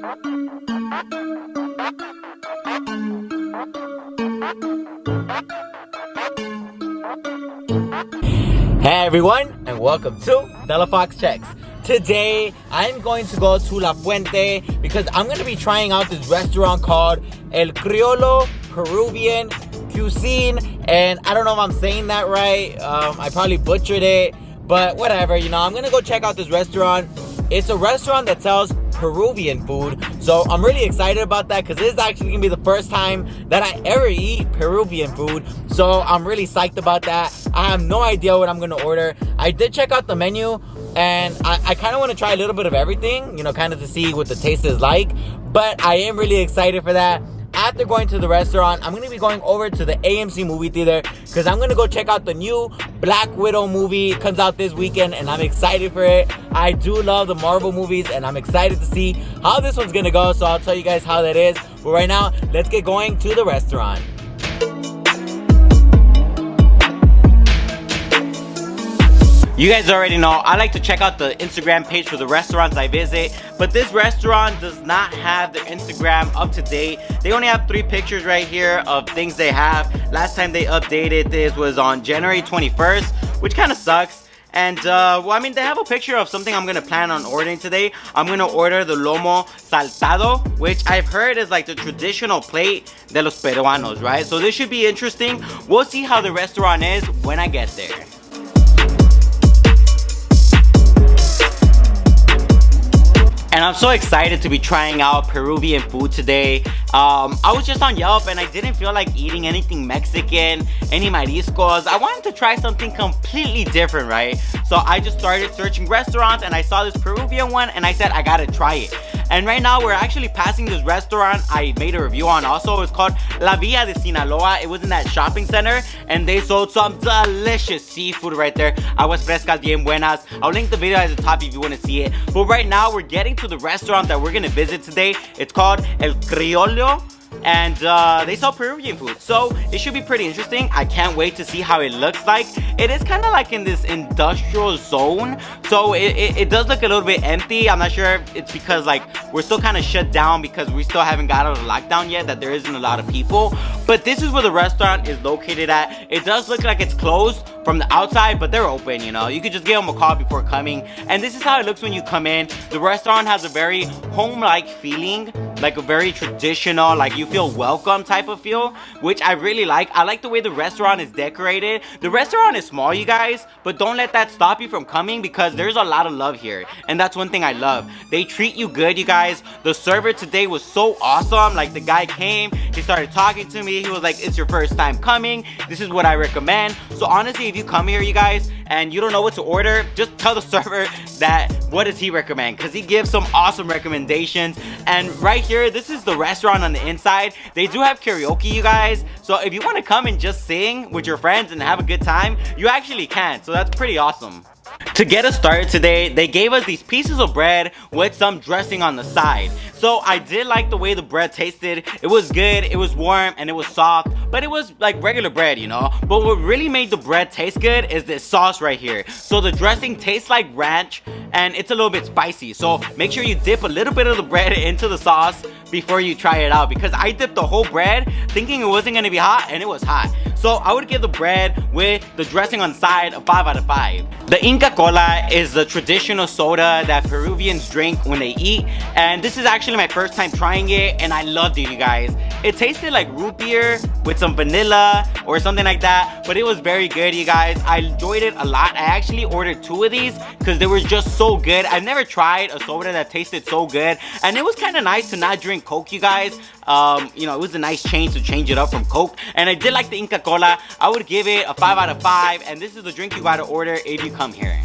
Hey everyone, and welcome to Della Fox Checks. Today, I'm going to go to La Puente because I'm going to be trying out this restaurant called El Criollo Peruvian Cuisine. And I don't know if I'm saying that right. I probably butchered it, but whatever. I'm going to go check out this restaurant. It's a restaurant that sells Peruvian food, so I'm really excited about that because this is actually gonna be the first time that I ever eat Peruvian food, so I'm really psyched about that. I have no idea what I'm gonna order. I did check out the menu, and I kind of want to try a little bit of everything, kind of to see what the taste is like, but I am really excited for that. After going to the restaurant, I'm going to be going over to the AMC movie theater because I'm going to go check out the new Black Widow movie. It comes out this weekend and I'm excited for it. I do love the Marvel movies and I'm excited to see how this one's going to go. So I'll tell you guys how that is. But right now, let's get going to the restaurant. You guys already know, I like to check out the Instagram page for the restaurants I visit, but this restaurant does not have their Instagram up to date. They only have 3 pictures right here of things they have. Last time they updated this was on January 21st, which kind of sucks. And, they have a picture of something I'm going to plan on ordering today. I'm going to order the lomo saltado, which I've heard is like the traditional plate de los peruanos, right? So this should be interesting. We'll see how the restaurant is when I get there. And I'm so excited to be trying out Peruvian food today. I was just on Yelp and I didn't feel like eating anything Mexican, any mariscos. I wanted to try something completely different, right? So I just started searching restaurants and I saw this Peruvian one and I said, I gotta try it. And right now we're actually passing this restaurant I made a review on also. It's called La Villa de Sinaloa. It was in that shopping center and they sold some delicious seafood right there. Aguas frescas bien buenas. I'll link the video at the top if you want to see it. But right now we're getting to the restaurant that we're gonna visit today. It's called El Criollo. And they sell Peruvian food, so it should be pretty interesting. I can't wait to see how it looks like. It is kind of like in this industrial zone, so it does look a little bit empty. I'm not sure if it's because like we're still kind of shut down because we still haven't got out of lockdown yet, that there isn't a lot of people. But this is where the restaurant is located at. It does look like it's closed from the outside, but they're open. You could just give them a call before coming. And this is how it looks when you come in. The restaurant has a very home-like feeling, like a very traditional, like you feel welcome type of feel, which I really like. I like the way the restaurant is decorated. The restaurant is small, you guys, but don't let that stop you from coming because there's a lot of love here, and that's one thing I love. They treat you good, you guys. The server today was so awesome. Like, the guy came, he started talking to me, he was like, it's your first time coming, this is what I recommend. So honestly, if you come here, you guys, and you don't know what to order, just tell the server that what does he recommend, because he gives some awesome recommendations. And right here, this is the restaurant on the inside. They do have karaoke, you guys, so if you want to come and just sing with your friends and have a good time, you actually can. So that's pretty awesome. To get us started today, they gave us these pieces of bread with some dressing on the side. So I did like the way the bread tasted. It was good, it was warm, and it was soft, but it was like regular bread, But what really made the bread taste good is this sauce right here. So the dressing tastes like ranch, and it's a little bit spicy. So make sure you dip a little bit of the bread into the sauce before you try it out, because I dipped the whole bread thinking it wasn't going to be hot, and it was hot. So I would give the bread with the dressing on the side a 5 out of 5. The Inca Cola is the traditional soda that Peruvians drink when they eat, and this is actually my first time trying it, and I loved it, you guys. It tasted like root beer with some vanilla or something like that, but it was very good, you guys. I enjoyed it a lot. I actually ordered 2 of these because they were just so good. I've never tried a soda that tasted so good, and it was kind of nice to not drink Coke, you guys. It was a nice change to change it up from Coke, and I did like the Inca Cola. I would give it a 5 out of 5, and this is the drink you gotta order if you come here.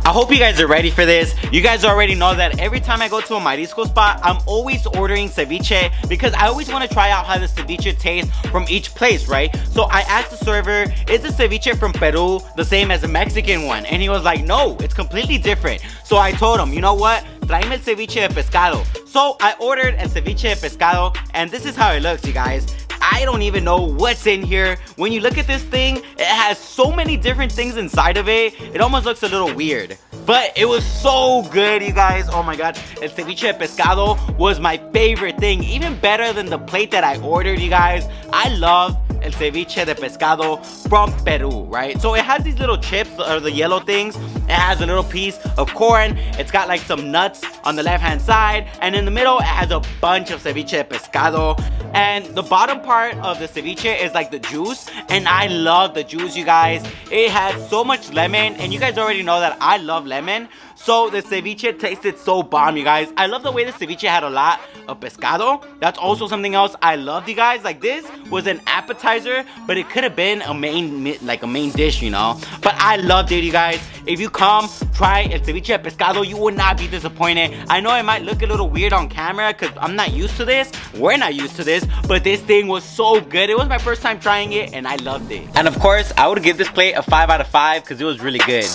I hope you guys are ready for this. You guys already know that every time I go to a marisco spot, I'm always ordering ceviche because I always want to try out how the ceviche tastes from each place, right? So I asked the server, is the ceviche from Peru the same as the Mexican one? And he was like, no, it's completely different. So I told him, you know what? Tráeme el ceviche de pescado. So I ordered a ceviche de pescado, and this is how it looks, you guys. I don't even know what's in here. When you look at this thing, it has so many different things inside of it. It almost looks a little weird. But it was so good, you guys. Oh my god. El ceviche de pescado was my favorite thing. Even better than the plate that I ordered, you guys. I love el ceviche de pescado from Peru, right? So it has these little chips, or the yellow things. It has a little piece of corn. It's got like some nuts on the left hand side, and in the middle it has a bunch of ceviche de pescado. And the bottom part of the ceviche is like the juice, and I love the juice, you guys. It has so much lemon, and you guys already know that I love lemon. So the ceviche tasted so bomb, you guys. I love the way the ceviche had a lot of pescado. That's also something else I loved, you guys. Like, this was an appetizer, but it could have been a main dish, you know. But I loved it, you guys. If you come, try el ceviche de pescado, you will not be disappointed. I know it might look a little weird on camera because I'm not used to this. We're not used to this, but this thing was so good. It was my first time trying it, and I loved it. And of course, I would give this plate a 5 out of 5 because it was really good.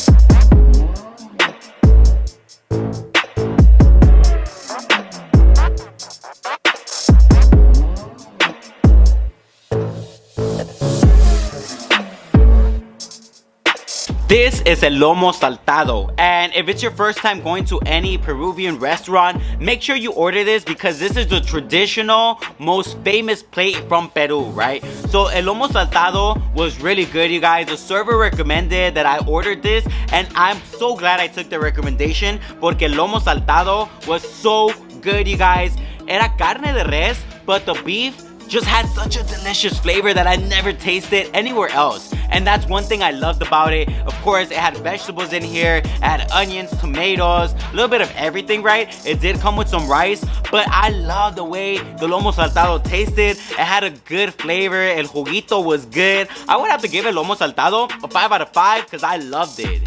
This is el lomo saltado, and if it's your first time going to any Peruvian restaurant, make sure you order this because this is the traditional, most famous plate from Peru, right? So el lomo saltado was really good, you guys. The server recommended that I ordered this, and I'm so glad I took the recommendation porque el lomo saltado was so good, you guys. Era carne de res, but the beef just had such a delicious flavor that I never tasted anywhere else. And that's one thing I loved about it. Of course, it had vegetables in here. It had onions, tomatoes, a little bit of everything, right? It did come with some rice, but I love the way the lomo saltado tasted. It had a good flavor. El juguito was good. I would have to give el lomo saltado a 5 out of 5 because I loved it.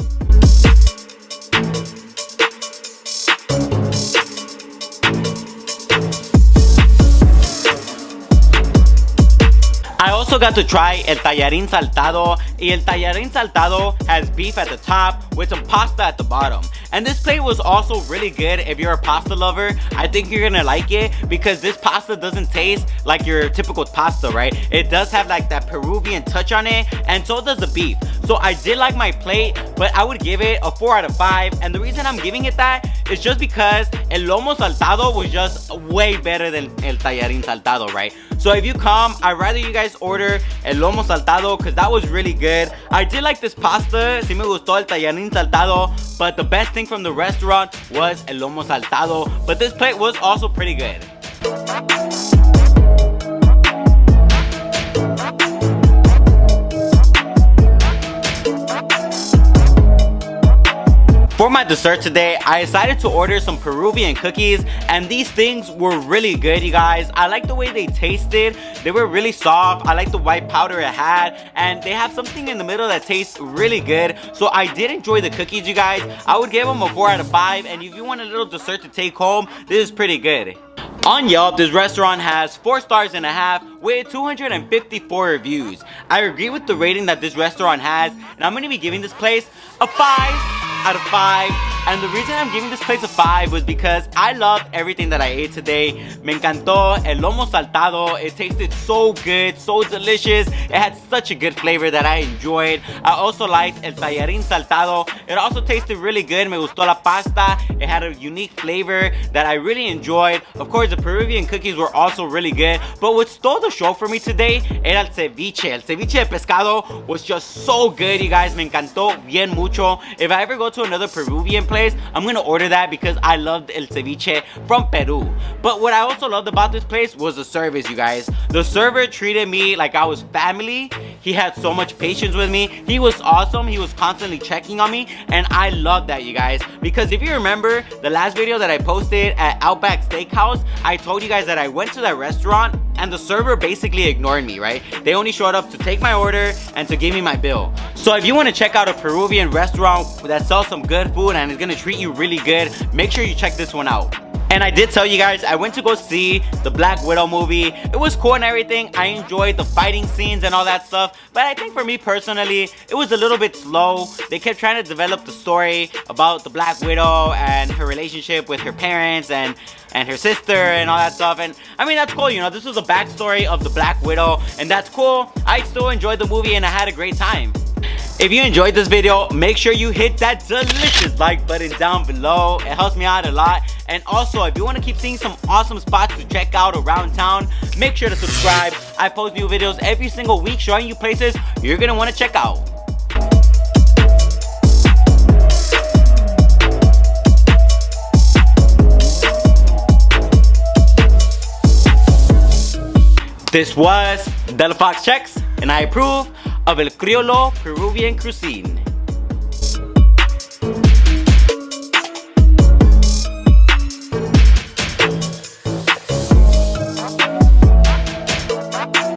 I also got to try el tallarín saltado. Y el tallarín saltado has beef at the top with some pasta at the bottom. And this plate was also really good if you're a pasta lover. I think you're gonna like it because this pasta doesn't taste like your typical pasta, right? It does have like that Peruvian touch on it, and so does the beef. So I did like my plate, but I would give it a 4 out of 5. And the reason I'm giving it that is just because el lomo saltado was just way better than el tallarín saltado, right? So if you come, I'd rather you guys order el lomo saltado because that was really good. I did like this pasta. Sí me gustó el tallarín saltado, but the best thing from the restaurant was el lomo saltado. But this plate was also pretty good. For my dessert today, I decided to order some Peruvian cookies, and these things were really good, you guys. I like the way they tasted. They were really soft. I like the white powder it had, and they have something in the middle that tastes really good. So I did enjoy the cookies, you guys. I would give them a 4 out of 5, and if you want a little dessert to take home, this is pretty good. On Yelp, this restaurant has 4.5 stars with 254 reviews. I agree with the rating that this restaurant has, and I'm going to be giving this place a 5 out of 5. And the reason I'm giving this place a 5 was because I loved everything that I ate today. Me encantó el lomo saltado. It tasted so good, so delicious. It had such a good flavor that I enjoyed. I also liked el tallarín saltado. It also tasted really good. Me gustó la pasta. It had a unique flavor that I really enjoyed. Of course, the Peruvian cookies were also really good. But what stole the show for me today era el ceviche. El ceviche de pescado was just so good, you guys. Me encantó bien mucho. If I ever go to another Peruvian place, I'm gonna order that because I loved el ceviche from Peru. But what I also loved about this place was the service, you guys. The server treated me like I was family. He had so much patience with me. He was awesome. He was constantly checking on me, and I love that, you guys. Because if you remember the last video that I posted at Outback Steakhouse, I told you guys that I went to that restaurant and the server basically ignored me, right? They only showed up to take my order and to give me my bill. So if you want to check out a Peruvian restaurant that sells some good food and is gonna treat you really good, make sure you check this one out. And I did tell you guys, I went to go see the Black Widow movie. It was cool and everything. I enjoyed the fighting scenes and all that stuff. But I think for me personally, it was a little bit slow. They kept trying to develop the story about the Black Widow and her relationship with her parents and her sister and all that stuff. And I mean, that's cool, you know, this was a backstory of the Black Widow, and that's cool. I still enjoyed the movie and I had a great time. If you enjoyed this video, make sure you hit that delicious like button down below. It helps me out a lot. And also, if you want to keep seeing some awesome spots to check out around town, make sure to subscribe. I post new videos every single week showing you places you're going to want to check out. This was Della Fox Checks, and I approve of El Criollo Peruvian cuisine.